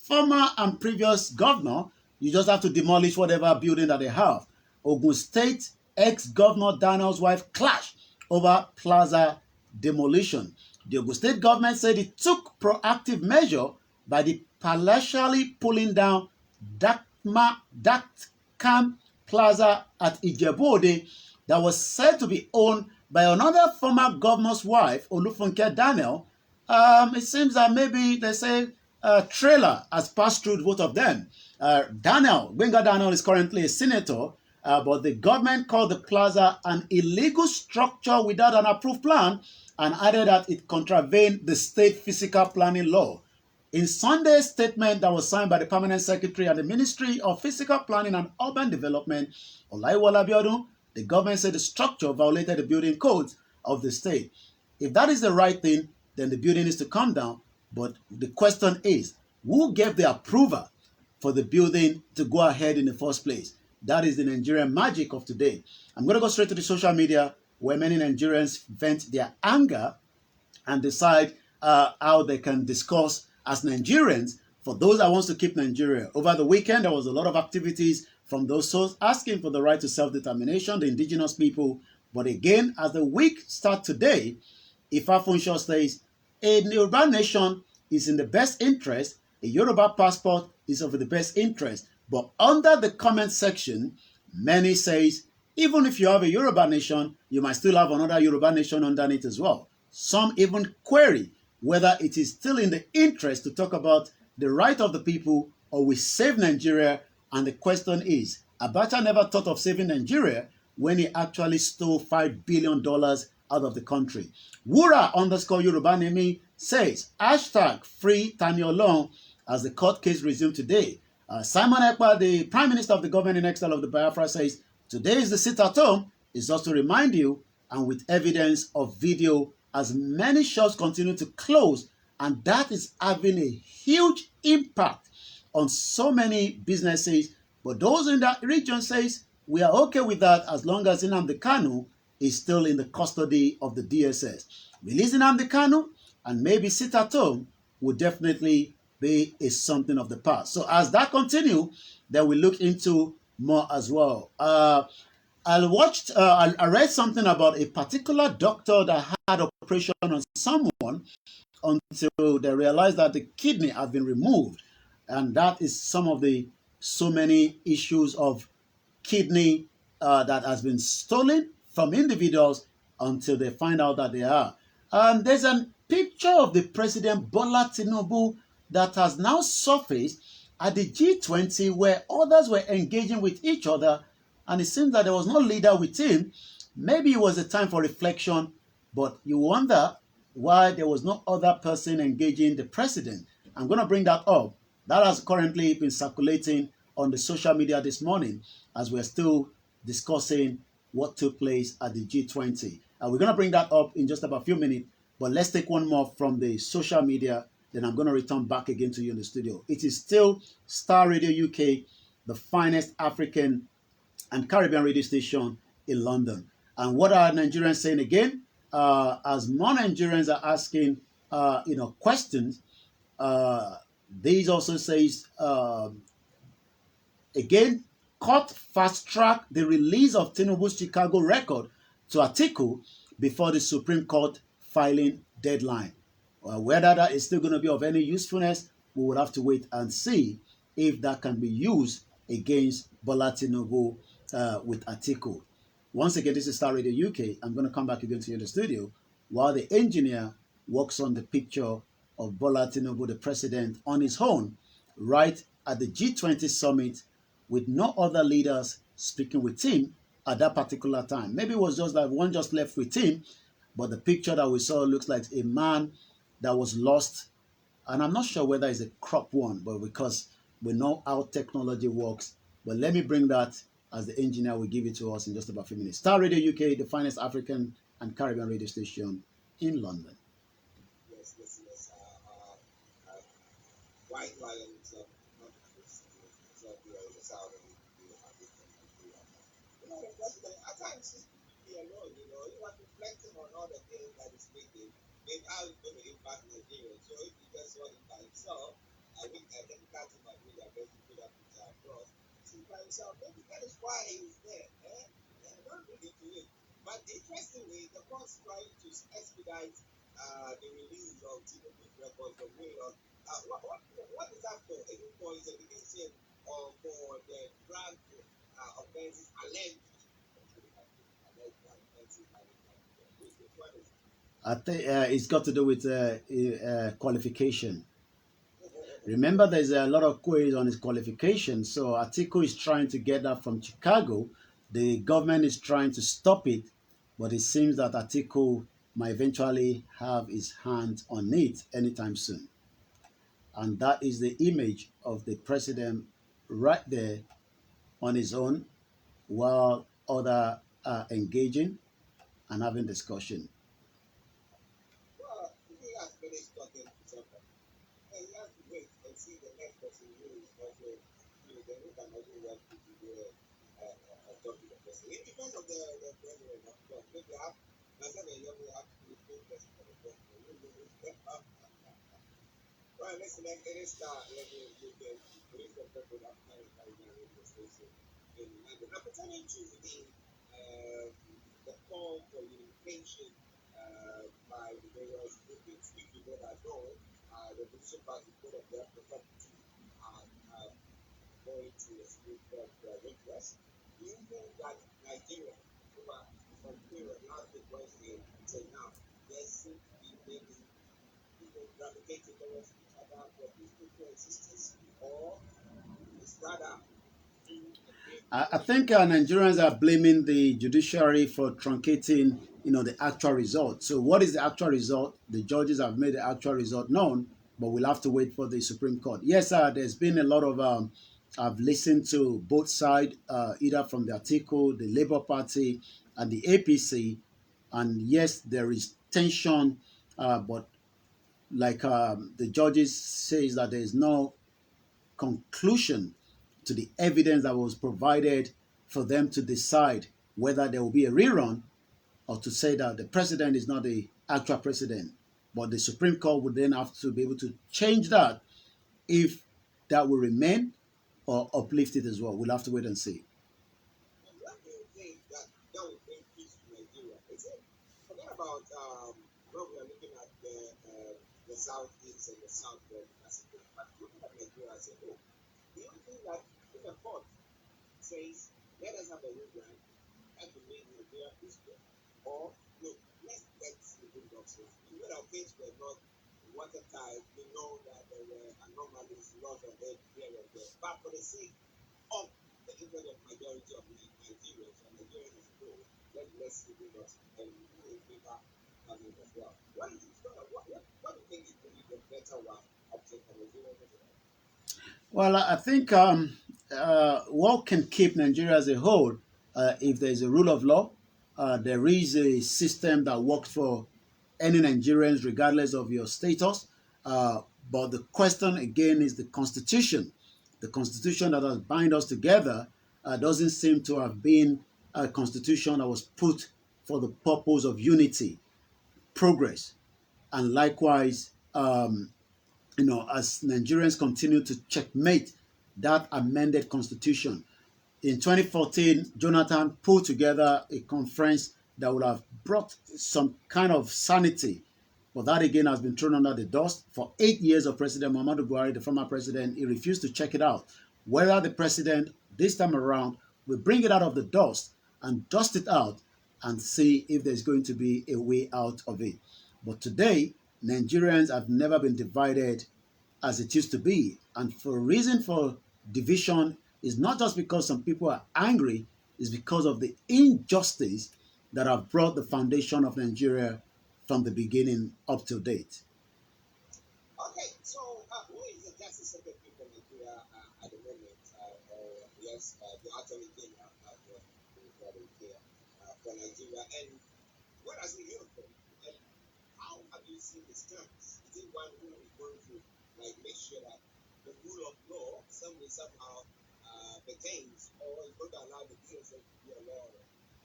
former and previous governor, you just have to demolish whatever building that they have. Ogun State ex-governor Daniel's wife clashed over plaza demolition. The Ogun State government said it took proactive measure by the partially pulling down Dakam Plaza at Ijebu-Ode that was said to be owned by another former governor's wife, Olufunke Daniel. It seems that maybe they say a trailer has passed through both of them. Benga Daniel is currently a senator, but the government called the plaza an illegal structure without an approved plan and added that it contravened the state physical planning law. In Sunday's statement that was signed by the Permanent Secretary and the Ministry of Physical Planning and Urban Development, Olaiwola Abiodun, the government said the structure violated the building codes of the state. If that is the right thing, then the building needs to come down. But the question is, who gave the approval for the building to go ahead in the first place? That is the Nigerian magic of today. I'm going to go straight to the social media where many Nigerians vent their anger and decide how they can discuss as Nigerians for those that wants to keep Nigeria. Over the weekend, there was a lot of activities from those souls asking for the right to self-determination, the indigenous people. But again, as the week starts today, Ifa Funsho says, a Yoruba nation is in the best interest, a Yoruba passport is of the best interest. But under the comment section, many says, even if you have a Yoruba nation, you might still have another Yoruba nation underneath as well. Some even query whether it is still in the interest to talk about the right of the people or we save Nigeria. And the question is, Abacha never thought of saving Nigeria when he actually stole $5 billion out of the country. Wura _ Yoruba Nemi says, hashtag free Tani Olohun as the court case resumed today. Simon Ekpa, the Prime Minister of the government in exile of the Biafra, says, today is the sit at home. It's just to remind you, and with evidence of video, as many shops continue to close, and that is having a huge impact on so many businesses. But those in that region says, we are okay with that as long as Nnamdi Kanu is still in the custody of the DSS. Releasing Nnamdi Kanu and maybe sit at home would definitely be something of the past. So as that continue, then we look into more as well. I read something about a particular doctor that had operation on someone until they realized that the kidney had been removed. And that is some of the so many issues of kidney that has been stolen from individuals until they find out that they are. And there's a picture of the President Bola Tinubu that has now surfaced at the G20 where others were engaging with each other, and it seems that there was no leader with him. Maybe it was a time for reflection, but you wonder why there was no other person engaging the president. I'm going to bring that up. That has currently been circulating on the social media this morning as we're still discussing what took place at the G20. We're going to bring that up in just about a few minutes, but let's take one more from the social media then I'm going to return back again to you in the studio. It is still Star Radio UK, the finest African and Caribbean radio station in London. And what are Nigerians saying again? As more Nigerians are asking, questions, these also says again, court fast track the release of Tinubu's Chicago record to Atiku before the Supreme Court filing deadline. Whether that is still going to be of any usefulness, we will have to wait and see if that can be used against Bola Tinubu with Atiku. Once again, this is Star Radio UK. I'm going to come back again to you in the studio while the engineer works on the picture of Bola Tinubu, the president, on his own, right at the G20 summit with no other leaders speaking with him at that particular time. Maybe it was just that one just left with him, but the picture that we saw looks like a man that was lost. And I'm not sure whether it's a crop one, but because we know how technology works. But let me bring that as the engineer will give it to us in just about a few minutes. Star Radio UK, the finest African and Caribbean radio station in London. Yes, yes, yes. White lions, not the sound of the president. At times, be alone, you want reflecting on all the things that is making, and how it's going to impact Nigeria. So if you just want it by himself, I think that's my way that best to put that picture across. See by himself, maybe that is why he's there. Don't read into it. But interestingly, the court's trying to expedite the release of Tinubu's records from New York. What is that for? Any for his education or for the drug offenses alleged? I think it's got to do with qualification. Remember, there's a lot of queries on his qualification. So Atiku is trying to get that from Chicago. The government is trying to stop it, but it seems that Atiku might eventually have his hands on it anytime soon. And that is the image of the president right there on his own while others are engaging and having discussion. Well, he has finished talking to someone. And you have to wait and see the next person who is also, then who can also want to do talk to the person. It depends on the president, of course. Maybe I have, myself and you will have to be the person for the president. Well, listen, it is let me bring the people up there in the station in London. Now, pertaining to the call for unification by the various groupings, if you don't know, the opposition party put up their property going to the Supreme Court request. Do you think that Nigeria, from period last week Wednesday until now, there seems to be maybe people gravitating towards each other for peaceful coexistence, or it's rather I think Nigerians are blaming the judiciary for truncating, the actual result. So, what is the actual result? The judges have made the actual result known, but we'll have to wait for the Supreme Court. Yes, there's been a lot of. I've listened to both sides, either from the article, the Labour Party, and the APC, and yes, there is tension, but like the judges says that there is no conclusion to the evidence that was provided for them to decide whether there will be a rerun or to say that the president is not the actual president. But the Supreme Court would then have to be able to change that if that will remain or uplift it as well. We'll have to wait and see. what do you think that will bring peace to Nigeria? Is it, forget about when we are looking at the southeast and the southwest, but looking at Nigeria as a whole, do you think that if a court says, let us have a rerun and to make Nigeria peaceful, or look, let's get the good boxes. We know that things were not watertight. We know that there were anomalies, lots of it here and there. But for the sake of the interest of majority of Nigerians and Nigerians as a whole, let's see the boxes and we will favor coming as well. What do you think is going to be the better one option for Nigeria as well? Well, I think what can keep Nigeria as a whole, if there is a rule of law, there is a system that works for any Nigerians, regardless of your status. But the question again is the Constitution. The Constitution that has bind us together doesn't seem to have been a constitution that was put for the purpose of unity, progress, and likewise, as Nigerians continue to checkmate that amended constitution. In 2014, Jonathan put together a conference that would have brought some kind of sanity. But that again has been thrown under the dust. For 8 years of President Muhammadu Buhari, the former president, he refused to check it out. Whether the president this time around will bring it out of the dust and dust it out and see if there's going to be a way out of it. But today, Nigerians have never been divided as it used to be. And for a reason for division is not just because some people are angry, it's because of the injustice that have brought the foundation of Nigeria from the beginning up to date. Okay, so who is the Justice Secretary for Nigeria at the moment? Yes, the Attorney General for Nigeria. And what has he heard from? And how have you seen the stance? Is it one who is going to make sure that the rule of law somehow pertains, or is going to allow the DSS to be a law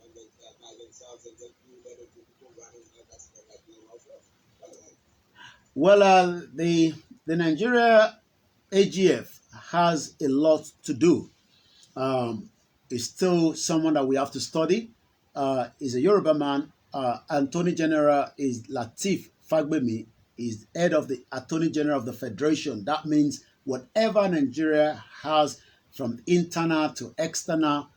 and by themselves and then you let it to people running and that's like being also? Well, the Nigeria AGF has a lot to do. Is still someone that we have to study. Is a Yoruba man. Attorney General is Lateef Fagbemi. Is head of the Attorney General of the Federation. That means whatever Nigeria has from internal to external,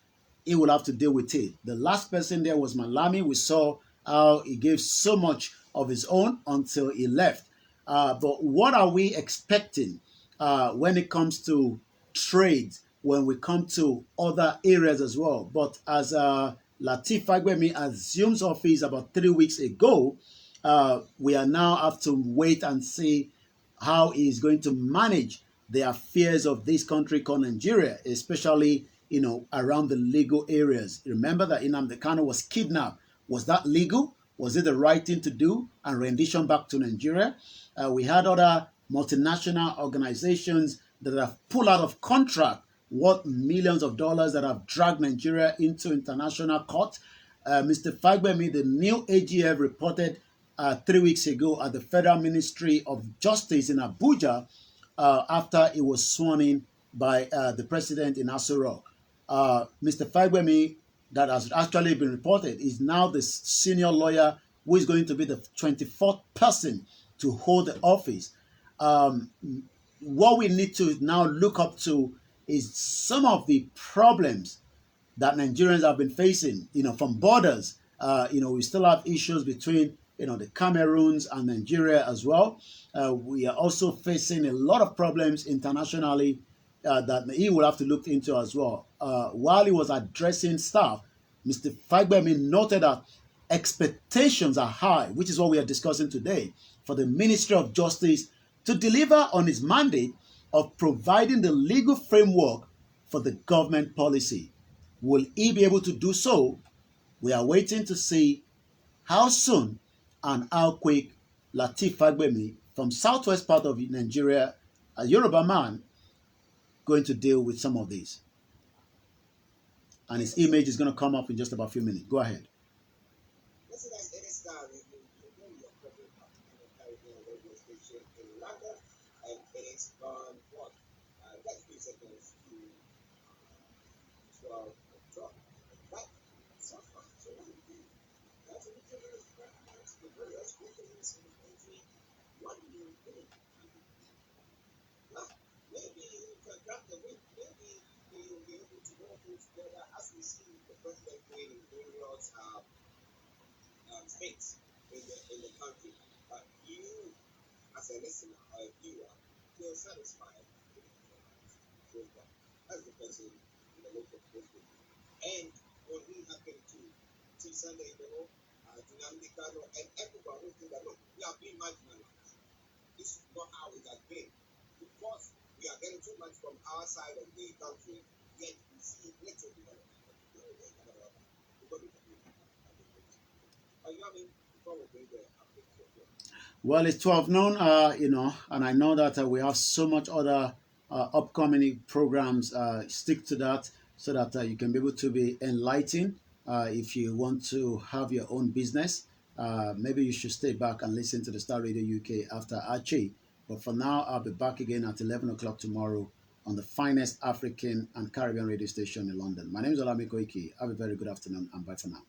he will have to deal with it. The last person there was Malami. We saw how he gave so much of his own until he left. But what are we expecting when it comes to trade, when we come to other areas as well? But as Lateef Fagbemi assumes office about 3 weeks ago, we are now have to wait and see how he is going to manage the affairs of this country called Nigeria, especially around the legal areas. Remember that Nnamdi Kanu was kidnapped. Was that legal? Was it the right thing to do and rendition back to Nigeria? We had other multinational organizations that have pulled out of contract worth millions of dollars that have dragged Nigeria into international court. Mr. Fagbemi, the new AGF, reported 3 weeks ago at the Federal Ministry of Justice in Abuja after he was sworn in by the president in Aso Rock. Mr. Fagbemi, that has actually been reported, is now the senior lawyer who is going to be the 24th person to hold the office. What we need to now look up to is some of the problems that Nigerians have been facing, from borders. We still have issues between, the Cameroons and Nigeria as well. We are also facing a lot of problems internationally that he will have to look into as well. While he was addressing staff, Mr. Fagbemi noted that expectations are high, which is what we are discussing today, for the Ministry of Justice to deliver on its mandate of providing the legal framework for the government policy. Will he be able to do so? We are waiting to see how soon and how quick Lateef Fagbemi from southwest part of Nigeria, a Yoruba man, going to deal with some of these. And his image is going to come up in just about a few minutes. Go ahead. States in the country, but you, as a listener or a viewer, feel satisfied with that as the person in the local district. And what we happen to Sunday, to Nnamdi Kanu, and everyone who think that, look, we are being marginalized. This is not how it has been. Because we are getting too much from our side of the country, yet we see little development. Well, it's 12 noon, and I know that we have so much other upcoming programs. Stick to that so that you can be able to be enlightened. If you want to have your own business, maybe you should stay back and listen to the Star Radio UK after Archie. But for now, I'll be back again at 11 o'clock tomorrow on the finest African and Caribbean radio station in London. My name is Olami Koiki. Have a very good afternoon and bye for now.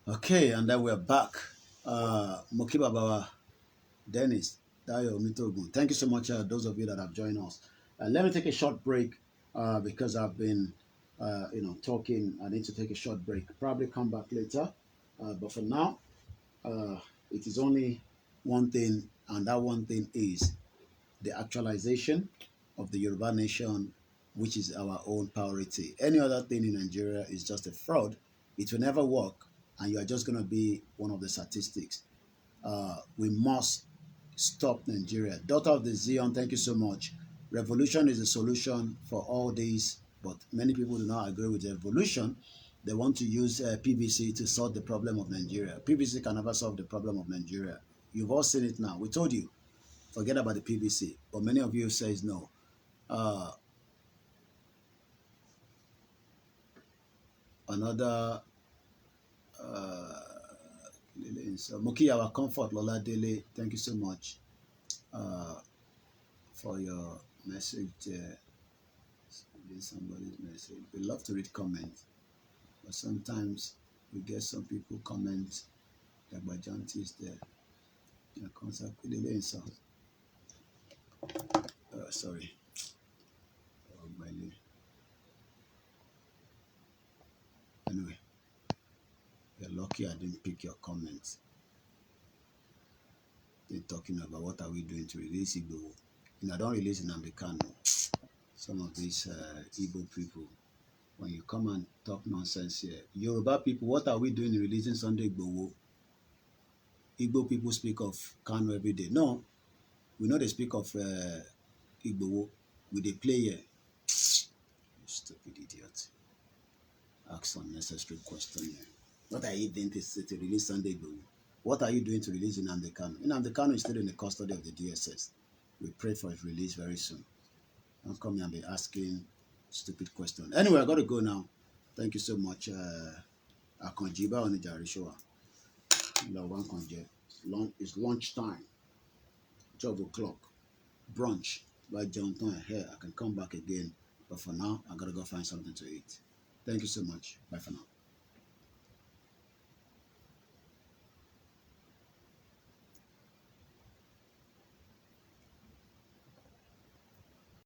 Okay, and then we're back. Mokiba Bawa, Dennis, Dayo, Mitogun. Thank you so much, those of you that have joined us. Let me take a short break because I've been, talking. I need to take a short break. Probably come back later. But for now, uh, it is only one thing, and that one thing is the actualization of the Yoruba nation, which is our own priority. Any other thing in Nigeria is just a fraud. It will never work, and you are just going to be one of the statistics. We must stop Nigeria. Daughter of the Zion, thank you so much. Revolution is the solution for all these, but many people do not agree with the revolution. They want to use PVC to solve the problem of Nigeria. PVC can never solve the problem of Nigeria. You've all seen it now. We told you, forget about the PVC, but many of you says no. Another Moki, our comfort, Lola Dele, thank you so much for your message. Somebody's message. We love to read comments, but sometimes we get some people comment like Bajanti is there. Sorry. Anyway, you're lucky I didn't pick your comments. They're talking about what are we doing to release Igbo. I don't release in Ambikano. Some of these Igbo people, when you come and talk nonsense here, Yoruba people, what are we doing in releasing Sunday Igbo? Igbo people speak of Kano every day. No, we know they speak of Igbo. We they play here. You stupid idiot. Ask unnecessary question here. What are you doing to release Sunday Igbo? What are you doing to release Nnamdi Kanu? Nnamdi Kanu is still in the custody of the DSS. We pray for his release very soon. Don't come here and be asking stupid questions. Anyway, I got to go now. Thank you so much. Akonjiba Onijarishowa. It's lunchtime. 12 o'clock. Brunch. By John here. I can come back again. But for now, I got to go find something to eat. Thank you so much. Bye for now.